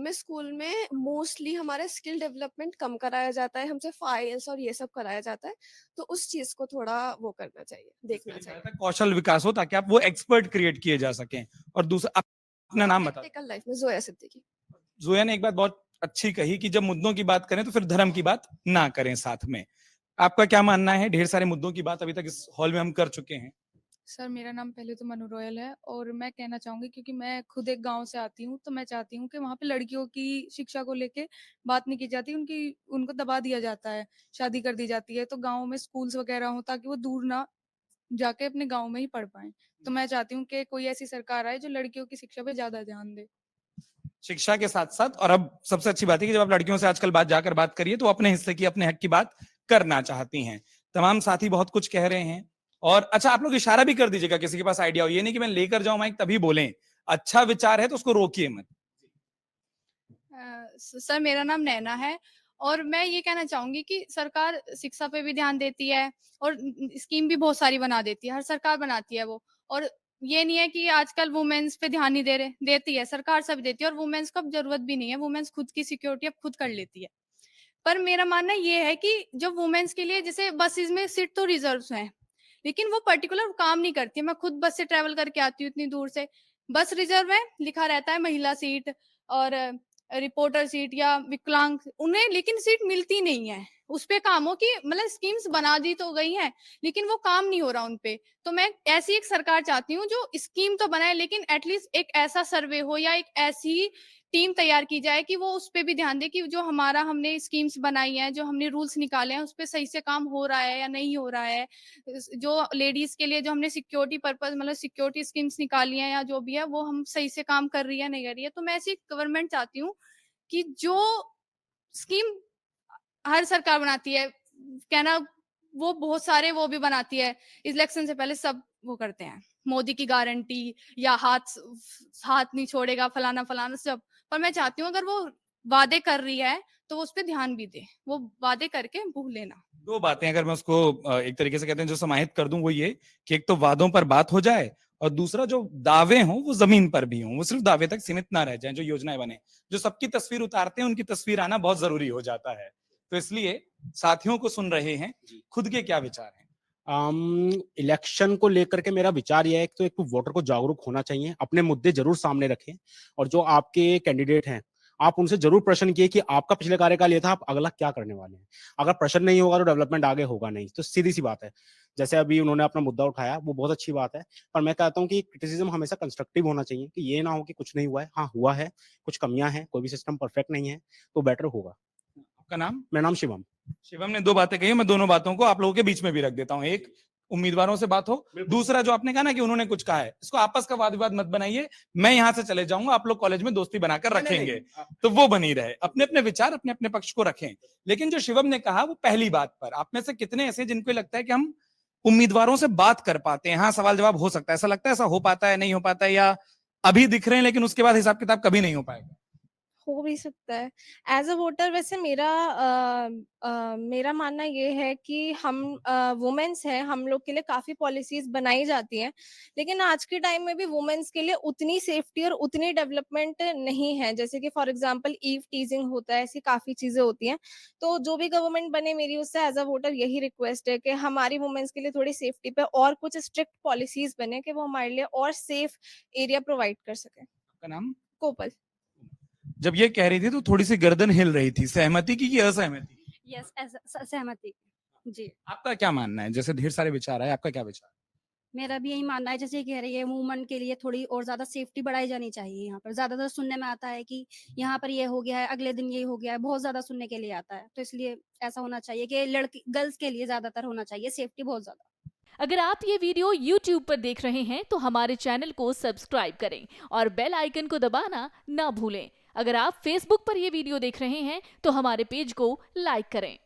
हमें स्कूल में मोस्टली हमारा स्किल डेवलपमेंट कम कराया जाता है, हमसे फाइल्स और ये सब कराया जाता है, तो उस चीज को थोड़ा वो करना चाहिए, इसके देखना लिए चाहिए। चाहता है कौशल विकास हो ताकि आप वो एक्सपर्ट क्रिएट किए जा सकें। और दूसरा अपना नाम बता दें। प्रैक्टिकल लाइफ में जोया सिद्दीकी। जोया ने एक बात बहुत अच्छी कही कि जब मुद्दों की बात करें तो फिर धर्म की बात ना करें साथ में। आपका क्या मानना है? ढेर सारे मुद्दों की बात अभी तक इस हॉल में हम कर चुके हैं। सर मेरा नाम पहले तो मनु रॉयल है और मैं कहना चाहूँगी क्योंकि मैं खुद एक गाँव से आती हूँ, तो मैं चाहती हूँ कि वहाँ पे लड़कियों की शिक्षा को लेके बात नहीं की जाती, उनको दबा दिया जाता है, शादी कर दी जाती है। तो गाँव में स्कूल्स वगैरह हों ताकि वो दूर ना जाके अपने गाँव में ही पढ़ पाएँ। तो मैं चाहती हूँ कि कोई ऐसी सरकार आए जो लड़कियों की शिक्षा पे ज़्यादा ध्यान दे। शिक्षा के साथ साथ, और अब सबसे अच्छी बात है कि जब आप लड़कियों से आजकल बात करिए तो अपने हिस्से की, अपने हक की बात करना चाहती हैं। तमाम साथी बहुत कुछ कह रहे हैं। और अच्छा, आप लोग इशारा भी कर दीजिएगा किसी के पास आइडिया हो, ये नहीं कि मैं लेकर जाऊं माइक तभी बोलें। अच्छा विचार है तो उसको रोकिए मत। सर मेरा नाम नैना है और मैं ये कहना चाहूंगी कि सरकार शिक्षा पे भी ध्यान देती है और स्कीम भी बहुत सारी बना देती है, हर सरकार बनाती है वो। और ये नहीं है कि आजकल वुमेन्स पे ध्यान नहीं दे रहे, देती है सरकार, सब देती है और वुमेन्स को अब जरूरत भी नहीं है, वुमेन्स खुद की सिक्योरिटी अब खुद कर लेती है। पर मेरा मानना ये है कि जो वुमेन्स के लिए जैसे बसेस में सीट तो रिजर्व हैं, लेकिन वो पर्टिकुलर काम नहीं करती है। मैं खुद बस से ट्रेवल करके आती हूँ इतनी दूर से, बस रिजर्व है, लिखा रहता है महिला सीट और रिपोर्टर सीट या विकलांग, उन्हें लेकिन सीट मिलती नहीं है। उस पे काम हो कि मतलब स्कीम्स बना दी तो गई हैं, लेकिन वो काम नहीं हो रहा उन पे। तो मैं ऐसी एक सरकार चाहती हूँ जो स्कीम तो बनाए, लेकिन एटलीस्ट एक ऐसा सर्वे हो या एक ऐसी टीम तैयार की जाए कि वो उस पे भी ध्यान दे कि जो हमारा हमने स्कीम्स बनाई हैं, जो हमने रूल्स निकाले हैं, उस पे सही से काम हो रहा है या नहीं हो रहा है। जो लेडीज के लिए जो हमने सिक्योरिटी पर्पस मतलब सिक्योरिटी स्कीम्स निकाली हैं या जो भी है, वो हम सही से काम कर रही है नहीं कर रही है। तो मैं ऐसी गवर्नमेंट चाहती हूँ कि जो स्कीम हर सरकार बनाती है, कहना वो बहुत सारे वो भी बनाती है, इलेक्शन से पहले सब वो करते हैं, मोदी की गारंटी या हाथ नहीं छोड़ेगा, फलाना फलाना सब। पर मैं चाहती हूँ अगर वो वादे कर रही है तो वो उस पर ध्यान भी दे, वो वादे करके भूले ना। दो बातें अगर मैं उसको एक तरीके से कहते हैं जो समाहित कर दूं, वो ये कि एक तो वादों पर बात हो जाए, और दूसरा जो दावे हों वो जमीन पर भी हों, वो सिर्फ दावे तक सीमित ना रह जाएं। जो योजनाएं बने, जो सबकी तस्वीर उतारते हैं, उनकी तस्वीर आना बहुत जरूरी हो जाता है। तो इसलिए साथियों को सुन रहे हैं, खुद के क्या विचार हैं? इलेक्शन को लेकर के मेरा विचार यह है कि तो एक तो वोटर को जागरूक होना चाहिए, अपने मुद्दे जरूर सामने रखें, और जो आपके कैंडिडेट हैं आप उनसे जरूर प्रश्न किए कि आपका पिछले कार्यकाल ये था, आप अगला क्या करने वाले हैं। अगर प्रश्न नहीं होगा तो डेवलपमेंट आगे होगा नहीं, तो सीधी सी बात है। जैसे अभी उन्होंने अपना मुद्दा उठाया, वो बहुत अच्छी बात है, पर मैं कहता हूँ कि क्रिटिसिज्म हमेशा कंस्ट्रक्टिव होना चाहिए, कि ये ना हो कि कुछ नहीं हुआ है, हाँ हुआ है, कुछ कमियां हैं, कोई भी सिस्टम परफेक्ट नहीं है, तो बेटर होगा। आपका नाम? मेरा नाम शिवम। शिवम ने दो बातें कही, मैं दोनों बातों को आप लोगों के बीच में भी रख देता हूं। एक, उम्मीदवारों से बात हो। दूसरा, जो आपने कहा ना कि उन्होंने कुछ कहा है, इसको आपस का वाद विवाद मत बनाइए। मैं यहां से चले जाऊंगा, आप लोग कॉलेज में दोस्ती बनाकर रखेंगे, तो वो बनी रहे। अपने अपने विचार, अपने अपने पक्ष को रखें। लेकिन जो शिवम ने कहा वो पहली बात पर, आप में से कितने ऐसे जिनको लगता है कि हम उम्मीदवारों से बात कर पाते हैं? हाँ, सवाल जवाब हो सकता है। ऐसा लगता है ऐसा हो पाता है, नहीं हो पाता है, या अभी दिख रहे हैं लेकिन उसके बाद हिसाब किताब कभी नहीं हो पाएगा? हो भी सकता है। एज़ अ वोटर वैसे मेरा मानना ये है कि हम वुमेन्स हैं, हम लोग के लिए काफ़ी पॉलिसीज़ बनाई जाती हैं, लेकिन आज के टाइम में भी वुमेन्स के लिए उतनी सेफ्टी और उतनी डेवलपमेंट नहीं है। जैसे कि फॉर एग्ज़ाम्पल ईव टीज़िंग होता है, ऐसी काफ़ी चीज़ें होती हैं। तो जो भी गवर्नमेंट बने, मेरी उससे एज़ अ वोटर यही रिक्वेस्ट है कि हमारी वुमेन्स के लिए थोड़ी सेफ्टी पे और कुछ स्ट्रिक्ट पॉलिसीज़ बने कि वो हमारे लिए और सेफ एरिया प्रोवाइड कर सकें। आपका नाम? कोपल। जब ये कह रही थी तो थोड़ी सी गर्दन हिल रही थी, सहमति की कि असहमति? यस, सहमति। जी। आपका क्या मानना है? जैसे ढेर सारे विचार है, आपका क्या विचार? मेरा भी यही मानना है, जैसे कह रही है वुमन के लिए थोड़ी और ज़्यादा सेफ्टी बढ़ाई जानी चाहिए। यहाँ पर ज़्यादातर सुनने में आता है कि यहाँ पर ये हो गया है, अगले दिन ये हो गया है, बहुत ज़्यादा सुनने के लिए आता है। तो इसलिए ऐसा होना चाहिए कि लड़की गर्ल्स के लिए ज़्यादातर होना चाहिए सेफ्टी बहुत ज़्यादा। अगर आप ये वीडियो YouTube पर देख रहे हैं तो हमारे चैनल को सब्सक्राइब करें और बेल आइकन को दबाना ना भूलें। अगर आप Facebook पर ये वीडियो देख रहे हैं तो हमारे पेज को लाइक करें।